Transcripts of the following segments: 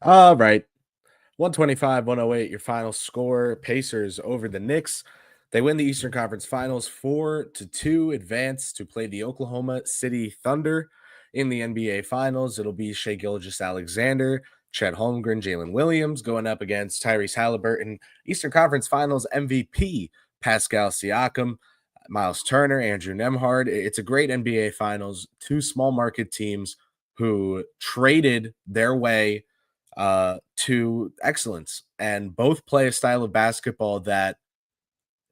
All right. 125-108, your final score. Pacers over the Knicks. They win the Eastern Conference Finals 4-2, advance to play the Oklahoma City Thunder in the NBA Finals. It'll be Shai Gilgeous-Alexander, Chet Holmgren, Jalen Williams going up against Tyrese Halliburton. Eastern Conference Finals MVP Pascal Siakam, Miles Turner, Andrew Nembhard. It's a great NBA Finals. Two small market teams who traded their way to excellence, and both play a style of basketball that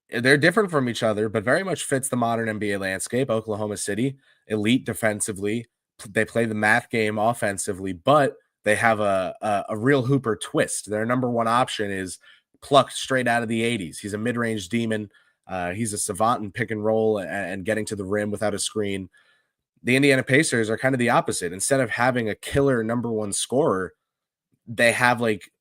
they're different from each other, but very much fits the modern NBA landscape. Oklahoma City, elite defensively, they play the math game offensively, but they have a real hooper twist. Their number one option is plucked straight out of the 80s. He's a mid-range demon. He's a savant in pick and roll and getting to the rim without a screen. The Indiana Pacers are kind of the opposite. Instead of having a killer number one scorer, they have like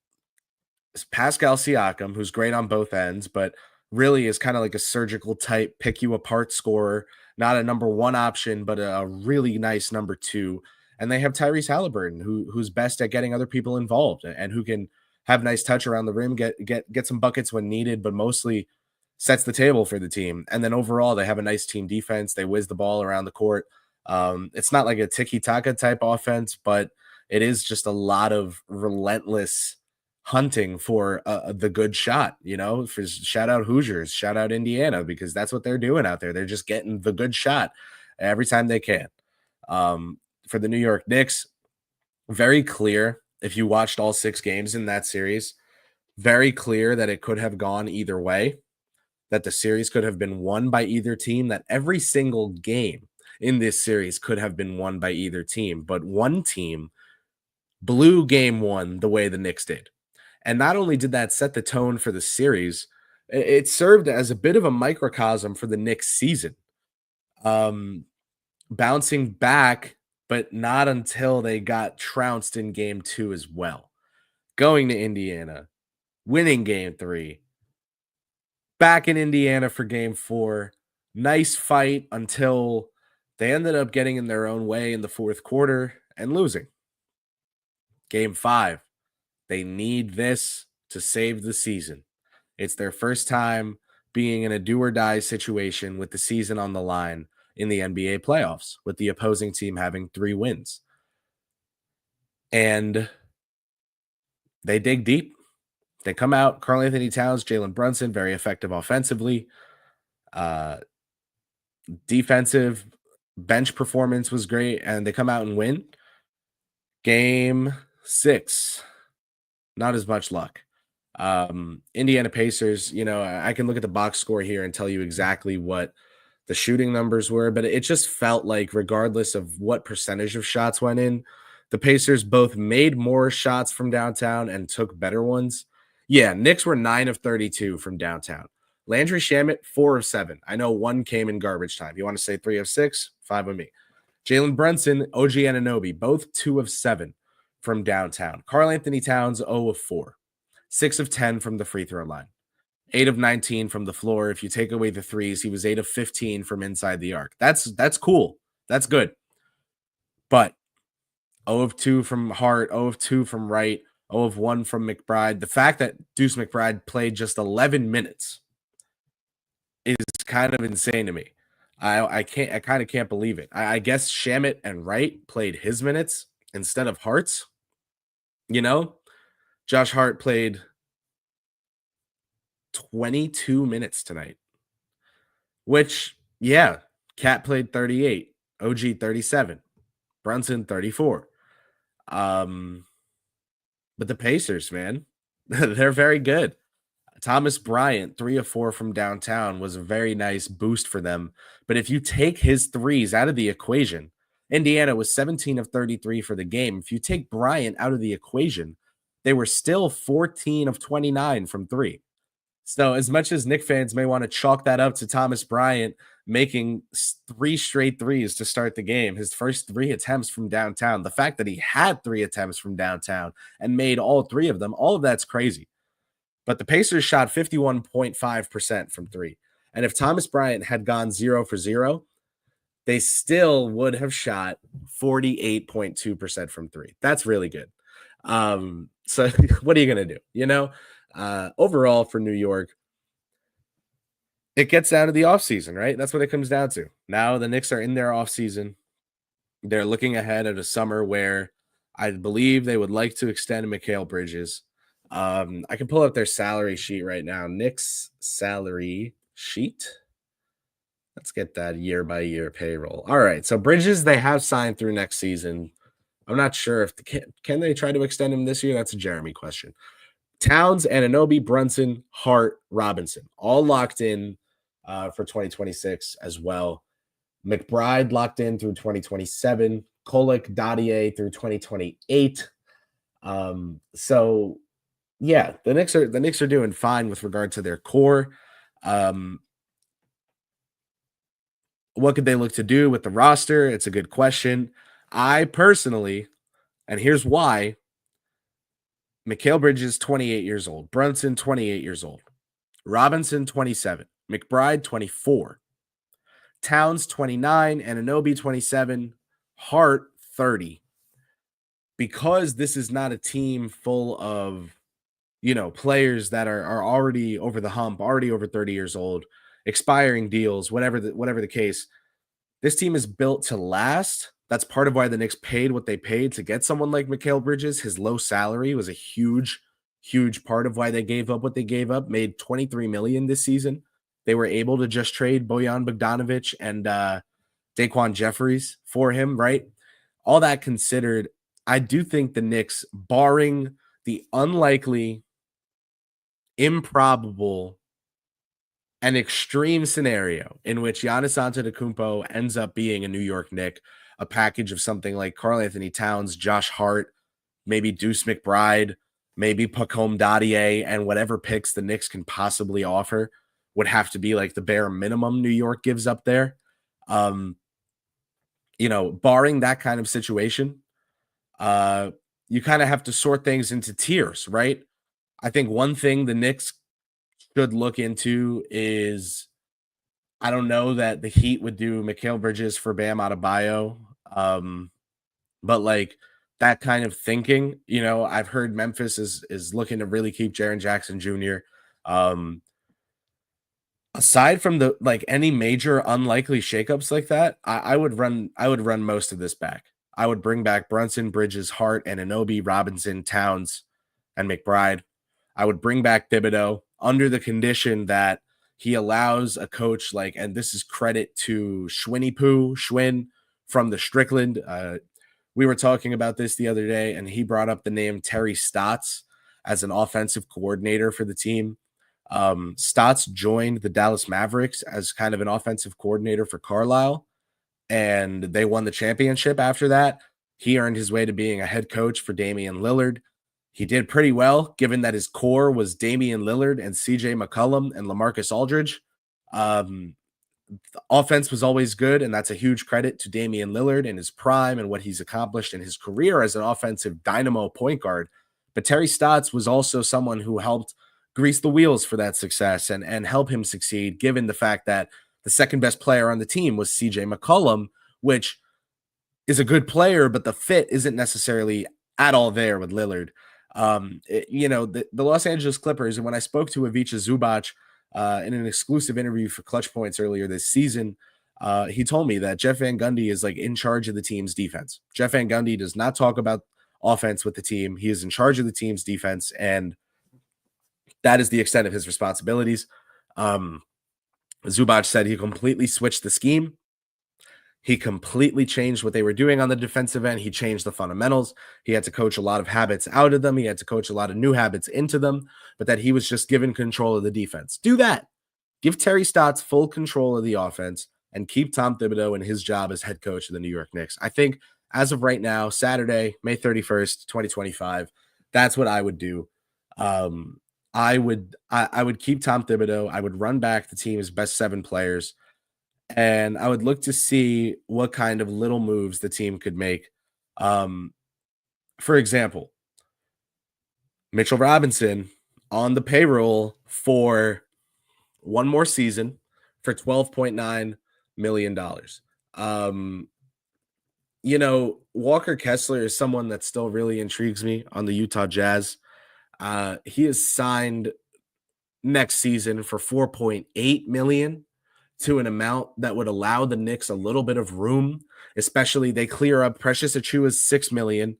Pascal Siakam, who's great on both ends, but really is kind of like a surgical type, pick you apart scorer, not a number one option, but a really nice number two. And they have Tyrese Halliburton, who's best at getting other people involved and who can have nice touch around the rim, get some buckets when needed, but mostly sets the table for the team. And then overall, they have a nice team defense. They whiz the ball around the court. It's not like a tiki-taka type offense, but it is just a lot of relentless hunting for the good shot, for shout out Hoosiers, shout out Indiana, because that's what they're doing out there. They're just getting the good shot every time they can. For the New York Knicks, very clear, if you watched all 6 games in that series, very clear that it could have gone either way, that the series could have been won by either team, that every single game in this series could have been won by either team, but one team blew game one the way the Knicks did. And not only did that set the tone for the series, it served as a bit of a microcosm for the Knicks season. Bouncing back, but not until they got trounced in game 2 as well. Going to Indiana, winning game 3, back in Indiana for game 4. Nice fight until they ended up getting in their own way in the fourth quarter and losing. Game 5, they need this to save the season. It's their first time being in a do or die situation with the season on the line in the NBA playoffs, with the opposing team having 3 wins. And they dig deep. They come out, Karl-Anthony Towns, Jalen Brunson, very effective offensively. Defensive bench performance was great, and they come out and win. Game 6, not as much luck. Indiana Pacers, I can look at the box score here and tell you exactly what the shooting numbers were, but it just felt like regardless of what percentage of shots went in, the Pacers both made more shots from downtown and took better ones. Yeah, Knicks were 9 of 32 from downtown. Landry Shamet, 4 of 7. I know 1 came in garbage time. You want to say 3 of 6? 5 with me. Jalen Brunson, OG Anunoby, both 2 of 7 from downtown. Karl-Anthony Towns, 0 of 4. 6 of 10 from the free throw line. 8 of 19 from the floor. If you take away the threes, he was 8 of 15 from inside the arc. That's cool. That's good. But 0 of 2 from Hart, 0 of 2 from Wright, 0 of 1 from McBride. The fact that Deuce McBride played just 11 minutes is kind of insane to me. I kind of can't believe it. I guess Shamet and Wright played his minutes instead of Hart's. Josh Hart played 22 minutes tonight, which, yeah, Cat played 38, OG 37, Brunson 34. But the Pacers, man, they're very good. Thomas Bryant, 3 of 4 from downtown, was a very nice boost for them. But if you take his threes out of the equation, Indiana was 17 of 33 for the game. If you take Bryant out of the equation, they were still 14 of 29 from 3. So as much as Knicks fans may want to chalk that up to Thomas Bryant making 3 straight threes to start the game, his first 3 attempts from downtown, the fact that he had 3 attempts from downtown and made all 3 of them, all of that's crazy. But the Pacers shot 51.5% from 3. And if Thomas Bryant had gone 0 for 0, they still would have shot 48.2% from 3. That's really good. So what are you gonna do? Overall for New York, it gets down to the offseason, right? That's what it comes down to. Now the Knicks are in their offseason. They're looking ahead at a summer where I believe they would like to extend Mikal Bridges. I can pull up their salary sheet right now. Knicks salary sheet. Let's get that year by year payroll. All right. So Bridges, they have signed through next season. I'm not sure if can they try to extend him this year? That's a Jeremy question. Towns, Anunoby, Brunson, Hart, Robinson, all locked in for 2026 as well. McBride locked in through 2027. Kolek, Dadier through 2028. So yeah, the Knicks are doing fine with regard to their core. Um, what could they look to do with the roster? It's a good question. I personally, and here's why: Mikal Bridges, 28 years old. Brunson, 28 years old. Robinson, 27. McBride, 24. Towns, 29. Anunoby, 27. Hart, 30. Because this is not a team full of, players that are already over the hump, already over 30 years old, expiring deals, whatever the case, this team is built to last. That's part of why the Knicks paid what they paid to get someone like Mikal Bridges. His low salary was a huge, huge part of why they gave up what they gave up. Made $23 million this season. They were able to just trade Bojan Bogdanovic and Daquan Jeffries for him, right? All that considered, I do think the Knicks, barring the unlikely, improbable, an extreme scenario in which Giannis Antetokounmpo ends up being a New York Knick, a package of something like Karl-Anthony Towns, Josh Hart, maybe Deuce McBride, maybe Pacome Dadier, and whatever picks the Knicks can possibly offer would have to be like the bare minimum New York gives up there. Barring that kind of situation, you kind of have to sort things into tiers, right? I think one thing the Knicks should look into is, I don't know that the Heat would do Mikal Bridges for Bam Adebayo, but like that kind of thinking, I've heard Memphis is looking to really keep Jaren Jackson Jr. Aside from the like any major unlikely shakeups like that, I would run most of this back. I would bring back Brunson, Bridges, Hart, and Anunoby, Robinson, Towns, and McBride. I would bring back Thibodeau under the condition that he allows a coach like, and this is credit to Schwinn from the Strickland. We were talking about this the other day, and he brought up the name Terry Stotts as an offensive coordinator for the team. Stotts joined the Dallas Mavericks as kind of an offensive coordinator for Carlisle, and they won the championship after that. He earned his way to being a head coach for Damian Lillard. He did pretty well, given that his core was Damian Lillard and CJ McCollum and LaMarcus Aldridge. The offense was always good, and that's a huge credit to Damian Lillard in his prime and what he's accomplished in his career as an offensive dynamo point guard. But Terry Stotts was also someone who helped grease the wheels for that success and help him succeed, given the fact that the second best player on the team was CJ McCollum, which is a good player, but the fit isn't necessarily at all there with Lillard. The Los Angeles Clippers, and when I spoke to Ivica Zubac in an exclusive interview for Clutch Points earlier this season, he told me that Jeff Van Gundy is like in charge of the team's defense. Jeff Van Gundy does not talk about offense with the team. He is in charge of the team's defense, and that is the extent of his responsibilities. Zubac said he completely switched the scheme. He completely changed what they were doing on the defensive end. He changed the fundamentals. He had to coach a lot of habits out of them. He had to coach a lot of new habits into them, but that he was just given control of the defense. Do that. Give Terry Stotts full control of the offense and keep Tom Thibodeau in his job as head coach of the New York Knicks. I think as of right now, Saturday, May 31st, 2025, that's what I would do. I would keep Tom Thibodeau. I would run back the team's best 7 players, and I would look to see what kind of little moves the team could make. For example, Mitchell Robinson on the payroll for one more season for $12.9 million. Walker Kessler is someone that still really intrigues me on the Utah Jazz. He is signed next season for 4.8 million to an amount that would allow the Knicks a little bit of room, especially they clear up Precious Achua's 6 million.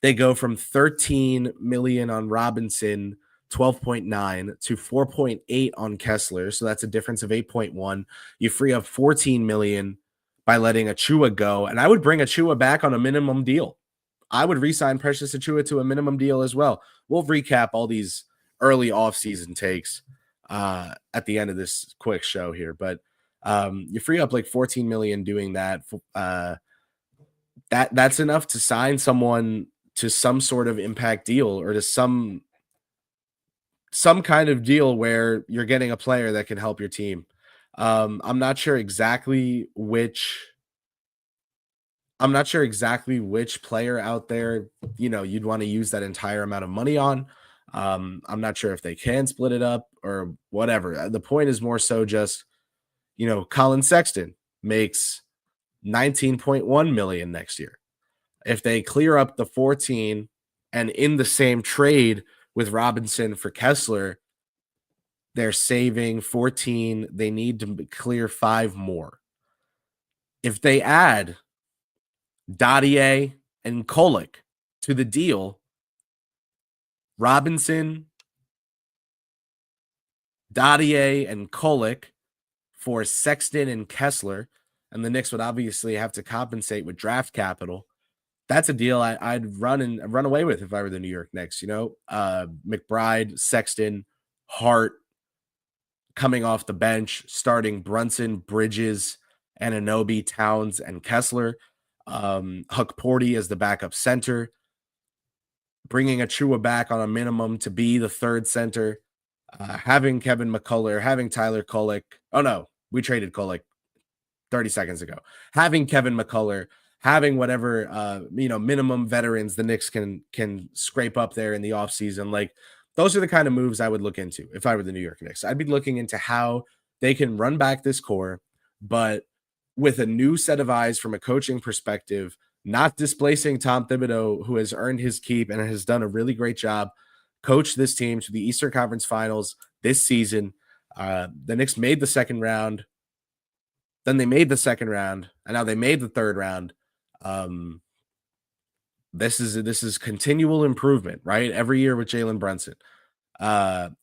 They go from 13 million on Robinson, 12.9 to 4.8 on Kessler. So that's a difference of 8.1. You free up 14 million by letting Achua go. And I would bring Achua back on a minimum deal. I would re-sign Precious Achua to a minimum deal as well. We'll recap all these early offseason takes at the end of this quick show here, but you free up like 14 million doing that. That's enough to sign someone to some sort of impact deal or to some kind of deal where you're getting a player that can help your team. I'm not sure exactly which player out there, you'd want to use that entire amount of money on. I'm not sure if they can split it up or whatever. The point is more so just, Colin Sexton makes 19.1 million next year. If they clear up the 14 and in the same trade with Robinson for Kessler, they're saving 14. They need to clear 5 more. If they add Dottier and Kolek to the deal, Robinson, Dottier, and Kolek for Sexton and Kessler, and the Knicks would obviously have to compensate with draft capital. That's a deal I'd run away with if I were the New York Knicks. McBride, Sexton, Hart coming off the bench, starting Brunson, Bridges, Anunoby, Towns, and Kessler. Huck Porty as the backup center, bringing Achua back on a minimum to be the third center, having Kevin McCullough, having Tyler Kolek. Oh no, we traded Kolek 30 seconds ago. Having Kevin McCullough, having whatever minimum veterans the Knicks can scrape up there in the offseason. Like, those are the kind of moves I would look into if I were the New York Knicks. I'd be looking into how they can run back this core, but with a new set of eyes from a coaching perspective, not displacing Tom Thibodeau, who has earned his keep and has done a really great job, coach this team to the Eastern Conference Finals this season. The Knicks made the second round. Then they made the second round, and now they made the third round. This is continual improvement, right? Every year with Jalen Brunson.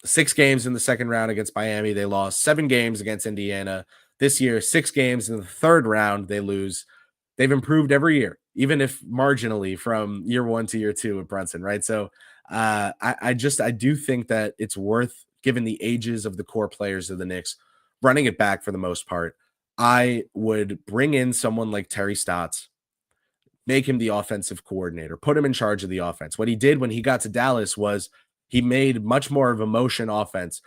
6 games in the second round against Miami, they lost. 7 games against Indiana. This year, 6 games in the third round, they lose. They've improved every year, even if marginally from year 1 to year 2 with Brunson, right? So I do think that it's worth, given the ages of the core players of the Knicks, running it back for the most part. I would bring in someone like Terry Stotts, make him the offensive coordinator, put him in charge of the offense. What he did when he got to Dallas was he made much more of a motion offense,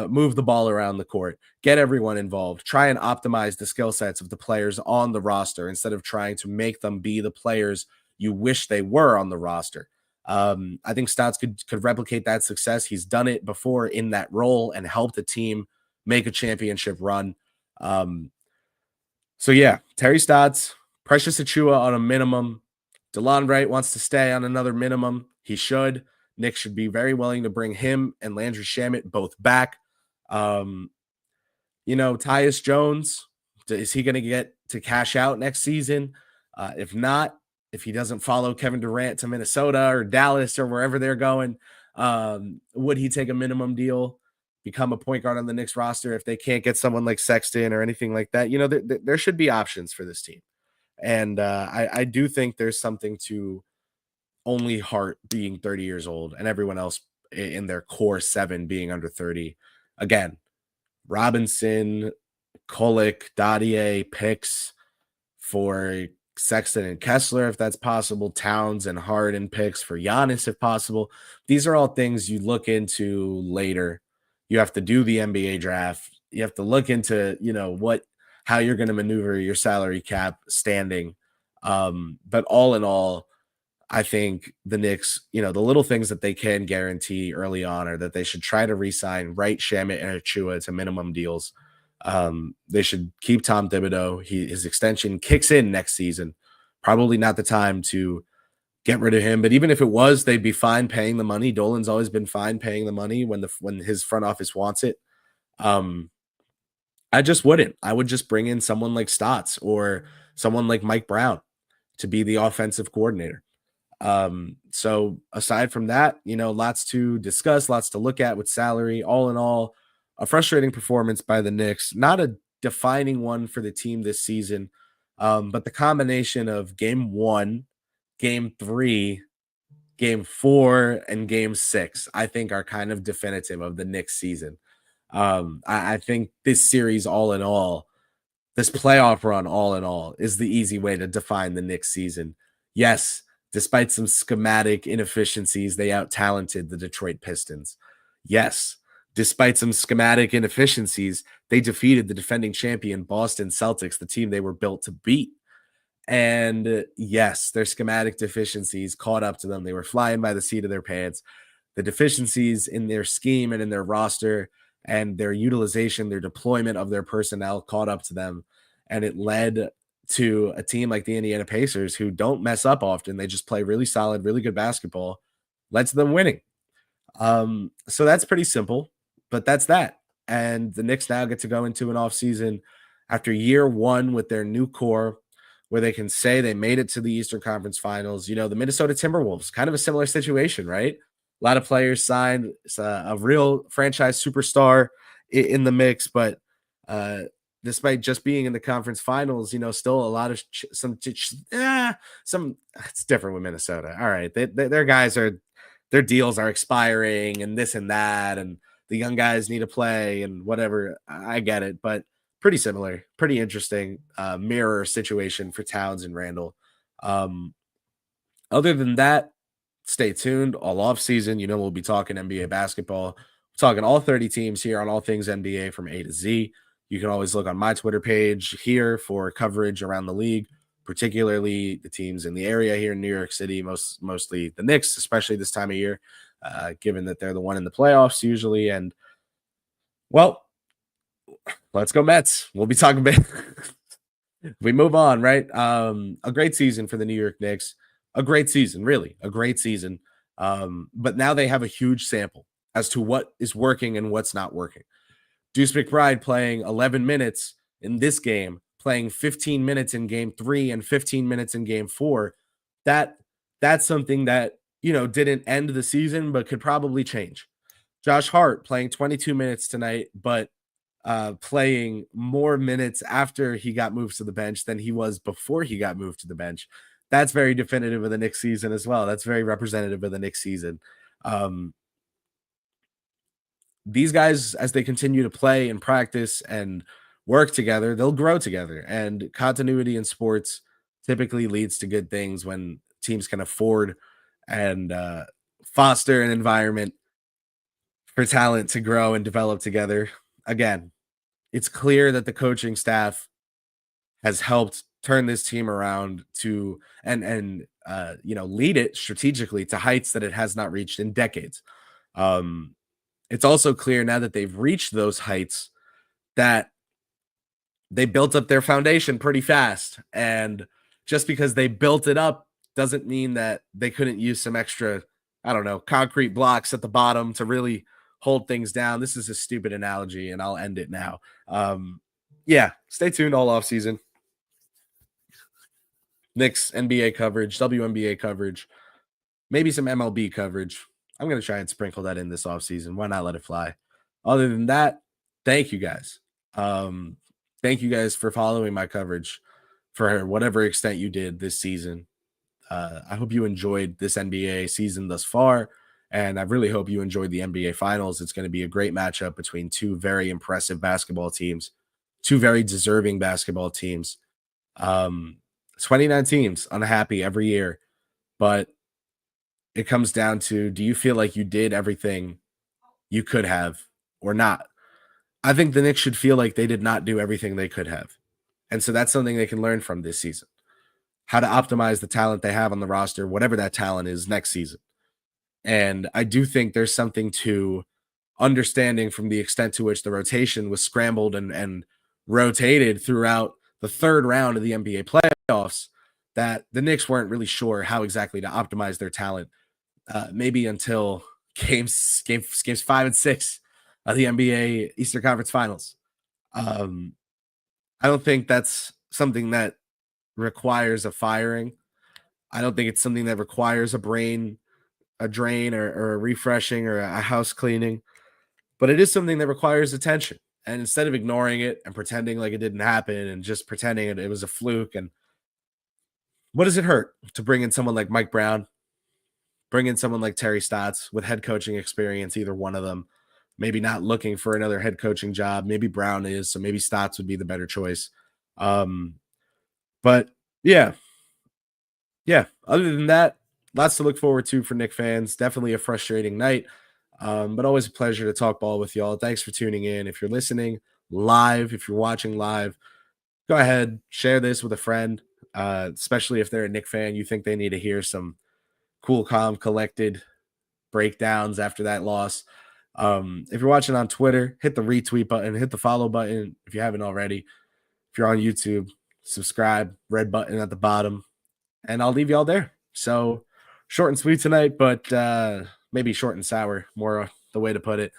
move the ball around the court, get everyone involved, try and optimize the skill sets of the players on the roster instead of trying to make them be the players you wish they were on the roster. I think Stotts could replicate that success. He's done it before in that role and helped a team make a championship run. So yeah, Terry Stotts, Precious Achua on a minimum. DeLon Wright wants to stay on another minimum. He should. Knicks should be very willing to bring him and Landry Shamet both back. Tyus Jones, is he going to get to cash out next season? If not, if he doesn't follow Kevin Durant to Minnesota or Dallas or wherever they're going, would he take a minimum deal, become a point guard on the Knicks roster if they can't get someone like Sexton or anything like that? There should be options for this team. And I do think there's something to only Hart being 30 years old and everyone else in their core 7 being under 30. Again, Robinson, Kolek, Dottier, picks for Sexton and Kessler, if that's possible, Towns and Hart and picks for Giannis, if possible. These are all things you look into later. You have to do the NBA draft. You have to look into, how you're going to maneuver your salary cap standing. But all in all, I think the Knicks, the little things that they can guarantee early on are that they should try to re-sign Wright, Shamet, and Achua to minimum deals. They should keep Tom Thibodeau. His extension kicks in next season. Probably not the time to get rid of him. But even if it was, they'd be fine paying the money. Dolan's always been fine paying the money when his front office wants it. Um, I just wouldn't. I would just bring in someone like Stotts or someone like Mike Brown to be the offensive coordinator. So aside from that, lots to discuss, lots to look at with salary. All in all, a frustrating performance by the Knicks, not a defining one for the team this season. But the combination of game 1, game 3, game 4, and game 6, I think are kind of definitive of the Knicks season. I think this series, all in all, this playoff run, all in all, is the easy way to define the Knicks season. Yes, despite some schematic inefficiencies, they out-talented the Detroit Pistons. Yes, despite some schematic inefficiencies, they defeated the defending champion Boston Celtics, the team they were built to beat. And yes, their schematic deficiencies caught up to them. They were flying by the seat of their pants. The deficiencies in their scheme and in their roster and their utilization, their deployment of their personnel caught up to them. And it led to a team like the Indiana Pacers, who don't mess up often. They just play really solid, really good basketball, led to them winning. So that's pretty simple, but that's that. And the Knicks now get to go into an offseason after year 1 with their new core, where they can say they made it to the Eastern Conference Finals. The Minnesota Timberwolves, kind of a similar situation, right? A lot of players signed, a real franchise superstar in the mix, but despite just being in the conference finals, still a lot of some. It's different with Minnesota. All right, their guys their deals are expiring and this and that, and the young guys need to play and whatever. I get it, but pretty similar, pretty interesting mirror situation for Towns and Randall. Other than that, stay tuned all off season. We'll be talking NBA basketball. We're talking all 30 teams here on All Things NBA from A to Z. You can always look on my Twitter page here for coverage around the league, particularly the teams in the area here in New York City, mostly the Knicks, especially this time of year, given that they're the one in the playoffs usually. And, well, let's go Mets. We'll be talking about we move on, right? A great season for the New York Knicks. A great season, really, a great season. But now they have a huge sample as to what is working and what's not working. Deuce McBride playing 11 minutes in this game, playing 15 minutes in game 3 and 15 minutes in game 4. That's something that, didn't end the season, but could probably change. Josh Hart playing 22 minutes tonight, but playing more minutes after he got moved to the bench than he was before he got moved to the bench. That's very definitive of the Knicks season as well. That's very representative of the Knicks season. These guys, as they continue to play and practice and work together, they'll grow together. And continuity in sports typically leads to good things when teams can afford and foster an environment for talent to grow and develop together. Again, it's clear that the coaching staff has helped turn this team around to and lead it strategically to heights that it has not reached in decades. It's also clear now that they've reached those heights that they built up their foundation pretty fast. And just because they built it up doesn't mean that they couldn't use some extra, concrete blocks at the bottom to really hold things down. This is a stupid analogy, and I'll end it now. Stay tuned all off season. Knicks NBA coverage, WNBA coverage, maybe some MLB coverage. I'm going to try and sprinkle that in this offseason. Why not let it fly? Other than that, thank you guys. Thank you guys for following my coverage for whatever extent you did this season. I hope you enjoyed this NBA season thus far, and I really hope you enjoyed the NBA Finals. It's going to be a great matchup between two very impressive basketball teams, two very deserving basketball teams. 29 teams, unhappy every year, but it comes down to, do you feel like you did everything you could have or not? I think the Knicks should feel like they did not do everything they could have. And so that's something they can learn from this season. How to optimize the talent they have on the roster, whatever that talent is next season. And I do think there's something to understanding from the extent to which the rotation was scrambled and rotated throughout the third round of the NBA playoffs, that the Knicks weren't really sure how exactly to optimize their talent, maybe until games 5 and 6 of the NBA Eastern Conference Finals. Um, I don't think that's something that requires a firing. I don't think it's something that requires a drain, or a refreshing, or a house cleaning, but it is something that requires attention. And instead of ignoring it and pretending like it didn't happen and just pretending it was a fluke, and what does it hurt to bring in someone like Mike Brown, bring in someone like Terry Stotts with head coaching experience, either one of them, maybe not looking for another head coaching job. Maybe Brown is, so maybe Stotts would be the better choice. Um, but yeah, yeah. Other than that, lots to look forward to for Knick fans. Definitely a frustrating night, but always a pleasure to talk ball with y'all. Thanks for tuning in. If you're listening live, if you're watching live, go ahead, share this with a friend, especially if they're a Knick fan. You think they need to hear some cool, calm, collected breakdowns after that loss. If you're watching on Twitter, hit the retweet button, hit the follow button if you haven't already. If you're on YouTube, subscribe, red button at the bottom, and I'll leave y'all there. So short and sweet tonight, but maybe short and sour, more the way to put it.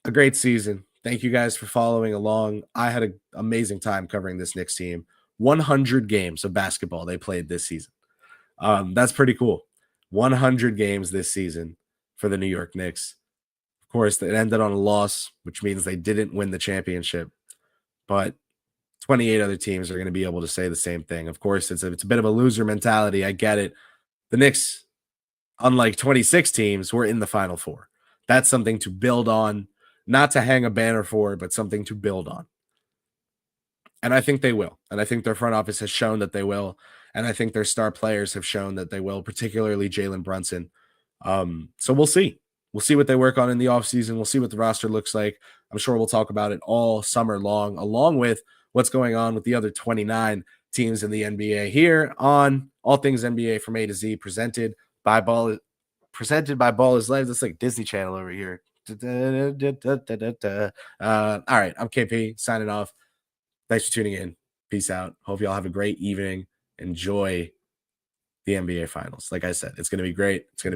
A great season. Thank you guys for following along. I had an amazing time covering this Knicks team. 100 games of basketball they played this season. That's pretty cool. 100 games this season for the New York Knicks. Of course, it ended on a loss, which means they didn't win the championship. But 28 other teams are going to be able to say the same thing. Of course, it's a bit of a loser mentality. I get it. The Knicks, unlike 26 teams, were in the Final Four. That's something to build on, not to hang a banner for, but something to build on. And I think they will. And I think their front office has shown that they will. And I think their star players have shown that they will, particularly Jalen Brunson. So we'll see. We'll see what they work on in the offseason. We'll see what the roster looks like. I'm sure we'll talk about it all summer long, along with what's going on with the other 29 teams in the NBA here on All Things NBA from A to Z, presented by Ball is Live. That's like Disney Channel over here. All right, I'm KP signing off. Thanks for tuning in. Peace out. Hope y'all have a great evening. Enjoy the NBA Finals. Like I said, it's going to be great. It's going to be